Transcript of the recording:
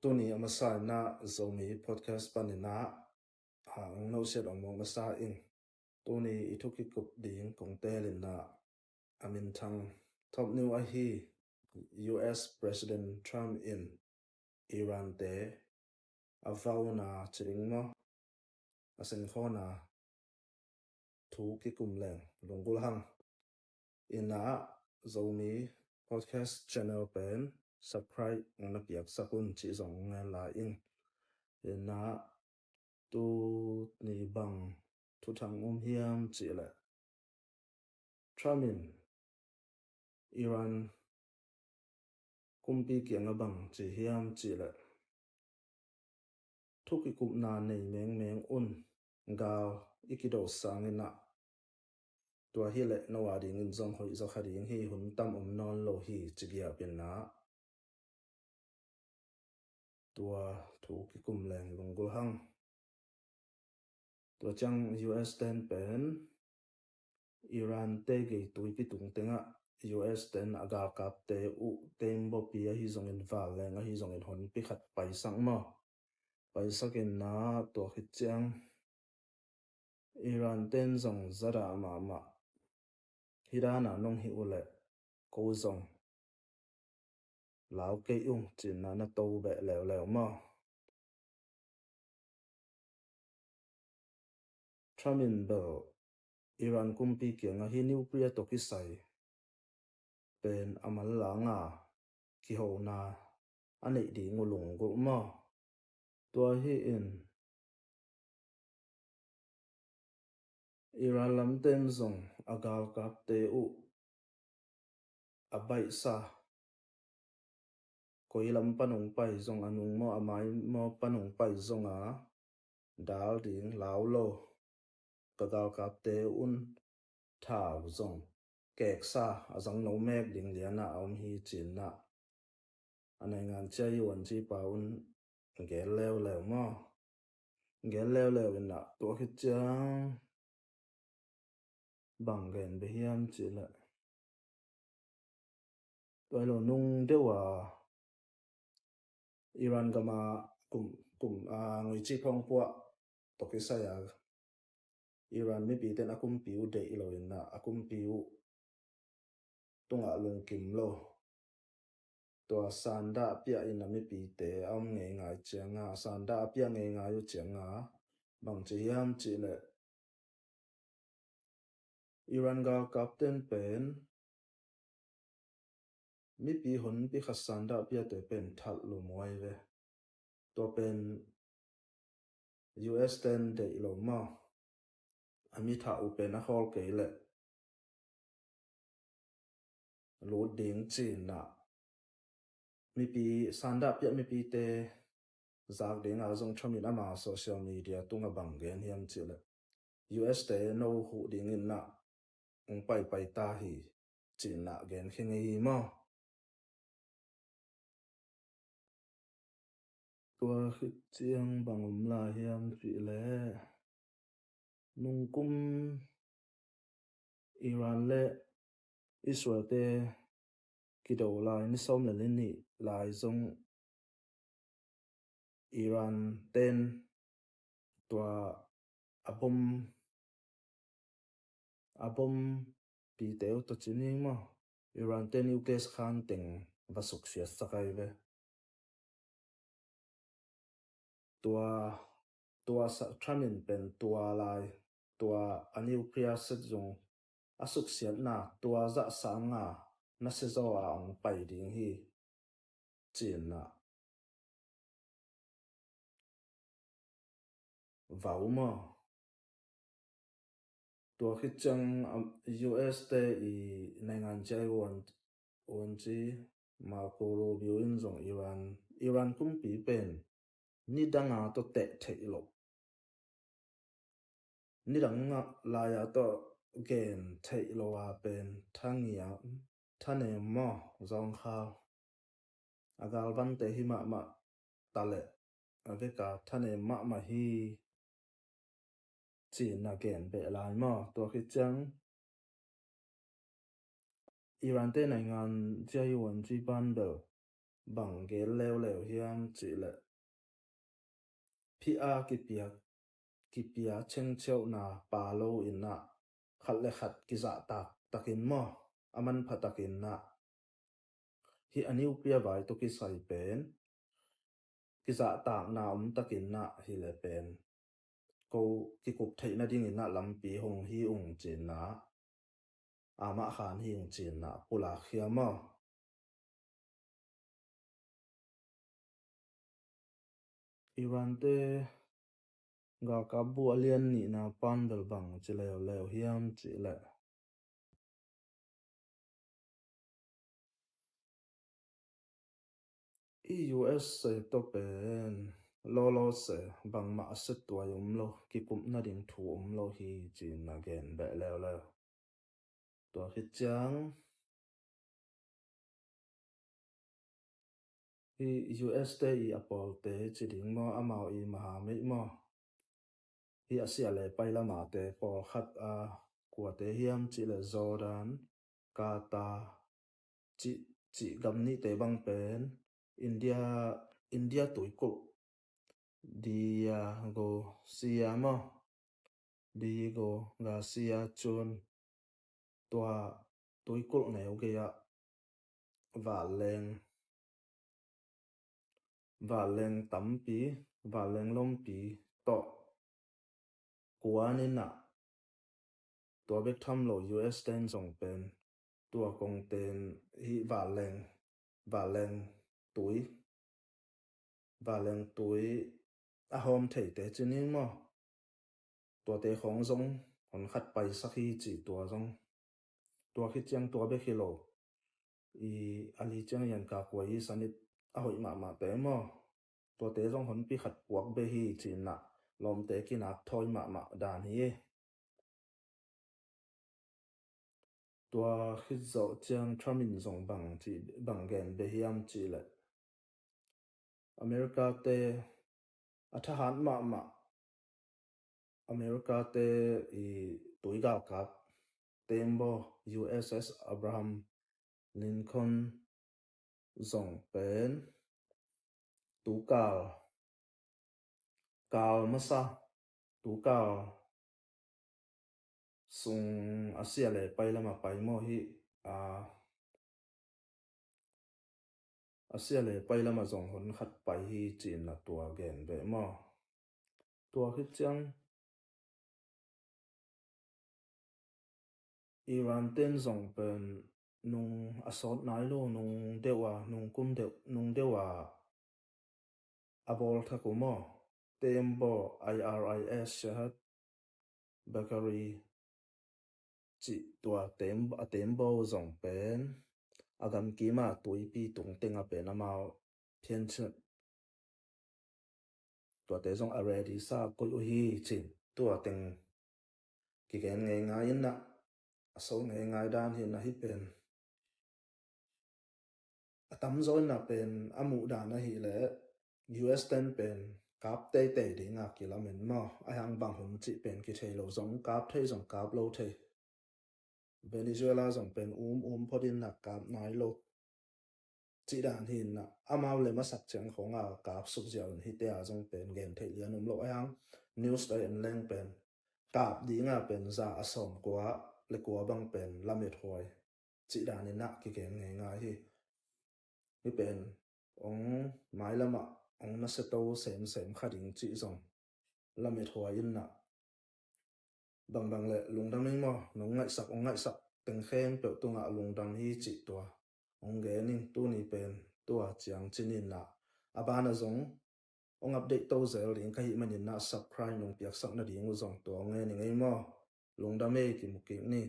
Tuni amasa na zomi podcast panina ang no set ang mong masa ing Tuni itukikup ding kong telin na amin thang top new ahi US President Trump in Iran te avaw na chiring mo asin ko na thu kikum leng lungkul hang ina zomi podcast channel pen subscribe na piak sakun chi zong nga la ing ina tu ni bang tu thang hiam chi la Trumin Iran kumpi kiang bang chi hiam chi la thu kikum na nei meng un gaw ikido sangina tua hi le no wa ding in zong hoi zo khading hi hun tam non lo hi chigya pin na tua thu kikum leng lungul hang tua chang US ten pen Iran te ge tui pi tung tenga US ten aga kap te u tembo pi hi zong in val leng hi zong in hon pi khat pai sang mo pai sakin na to khit chang Iran ten zong zara ma hidana nong hi ule ko zong lao ke yung chin na to be leo mo Trumin bel Iran kumpi kiang hi nuclear to kisai pen amal la nga ki ho na anei di ngulung go mo tua hi in Iran lam ten zong agal kap te u abai sa koi lam panung pai zong anung mo amai mo panung pai zong a dal ding lao lo kagal kap te un thao zong kek sa azang no mek ding liana om hi chin na anai ngan cha yuan chi pa un gel leo mo gel leo na to khit chang bang gen be hiam chi la toi lo nung dewa Iran gama kum ngoi chi phong pua to kisaya Iran mi pi ten akum piu de ilo na akum piu tunga lung kim lo to sanda pia ina mi pi te am nge ngai changa sanda pia nge ngai yu changa bang chi hiam chi le Iran ga captain pen mi pi hon pi khasanda pia te pen thal lu moi ve to pen US ten de ilo ma ami tha u pen a hol ke le lo ding chin na mi pi sanda pia mi pi te zak ding a zong thamin ama social media tunga bang gen hiam chi le US te no hu ding in na pai ta hi chin na gen khingi mo tua khit chiang bangum la hiam chi le nung kum Iran le Israel te kido lai ni som le ni lai zong Iran ten tua abom pi teo to chining mo Iran ten ukes khan teng vasuk sia sakai ve tua sa Trumin pen tua lai tua nuclear set zong asuk sia na tua za sa nga na se zo a ong pai ding hi chin na vau mo tua khit chang US te I nangan chai won chi Marco Rubio in zong Iran kumpi pen ni danga to te lo ni danga la ya to gen te lo wa pen thangia thane mo zong kha agal ban te hi ma tale aveka thane ma hi chin na gen be lai mo to khit chang Iran te nangan chai won chi ban do บังเกลแล้วเฮียมจิละพี่อากิเปียเช่งเชียวนาปาโลอินนะขัดขัดกิจะตักินมออามันพัตักินนะฮีอันนี้อุปยาไว้ตุกิใส่เป็นกิจะตากนาตักินนะฮีเลเป็นกูกิกุบไทยนาดิ่งอินนะลำปีหงฮีอุงจีนนะอามาขานฮีอุงจีนนะปุลาเขียมออิรันเตกากาบัวเลียนนี่นาปันเดลบังจิแล้วเฮียมจิละUS เซตเป็นโลเซบังมาสิตัวยุมโลกิกุมนาดิ่งถูมโลฮีจีนนาเกนเบแล้วตัวคิดจังUS เตอีอปอลเตจิดิ่งมออามาวอีมหามิมอฮีอาเซียเลไปละมาเตปอขัดกัวเตเฮียมจิเลจอร์แดนกาตาจิกัมนี่เตบังเป็นอินเดียตุยกุดีโกเซียมอดีโกกาเซียจุนตัวตุยกุเนวเกียวาเลงตัมปีวาเลงลมปีต่อกัวนี่นะตัวเบกทำโล US เตนส่งเป็นตัวกงเตนฮีวาเลงตุยอาหอมเทเตจินิงมอตัวเตของซงหอนขัดไปสักทีจีตัวคิดจังตัวเบกฮิโลอาลีจังยันกากวยสนิดหอยมาเตมอตัวเตซงหอนปีขัดปวกเบฮีจีนนะลมเตกินักถอยมาดานฮีตัวคิดโจจังทรัมินซงบังแกนเบฮียมจีเลอเมริกาเตทหารมาอเมริกาเตตุยกากับเต็มโบ USS Abraham Lincoln ส่งเป็นตูกาลมาซะตูกาลส่งอาเซียเลไปละมาไปโมฮิอาเซียเลไปละมาส่งหนขัดไปฮีจีนนะตัวแกนเบมอตัวคิดจังอิรันเต้นส่งเป็นนุงอสอดนายโลนุงเดวานุงกุมเดวาอบอลทักุมอเต็มโบ IRIS ชะฮัดเบเกอรี่จิตัวเต็มโบส่งเป็นอากำกีมาตุยปีตุงเต็งเป็นอามาเพียนชดตัวเตส่งอะไรดีซากุลฮีจิตัวเต็งกิเกนง่ายนะส่งง่ายด้านหินนะฮิเป็นตั้มโซนนะเป็นอามูดานะฮิเล US เต็นเป็นกราฟเตดีงักกิลาเมนมอไอหังบางหุ่นจิเป็นกิเทโลส่งกราฟเทส่งกราฟโลเทเวเนซุเอลาส่งเป็นพอดินหนักกราฟน้อยโลจีดานหินนะอามาเลยมาสักเจียงของกราฟสุกเจียวฮิตเตียส่งเป็นเกนเทเลียนุมโลไอหังนิวส์ได้แรงเป็นกราฟดีงาเป็นซาอสมกว่าเลกัวบังเป็นลาเมทอยจีดานินะกิเกนง่ายที่เป็นองไม้ละมะองนัสโตเสมขัดิงจีส่งลาเมทอยยินนะบางเลยลุงดังนิ่งมอนงไงสักเต็งเข้มเปิดตัวลุงดังฮีจิตัวองเกนิ่งตัวนี้เป็นตัวเจียงจินินนะอาบานะส่งองอัปเดตตัวเซลลิงขยิมันยินนะสับไพร์ลงเปียกสักนาดีงส่งตัวเงี้ยนี่ไงมอลุงดังไม่กินมุกินี่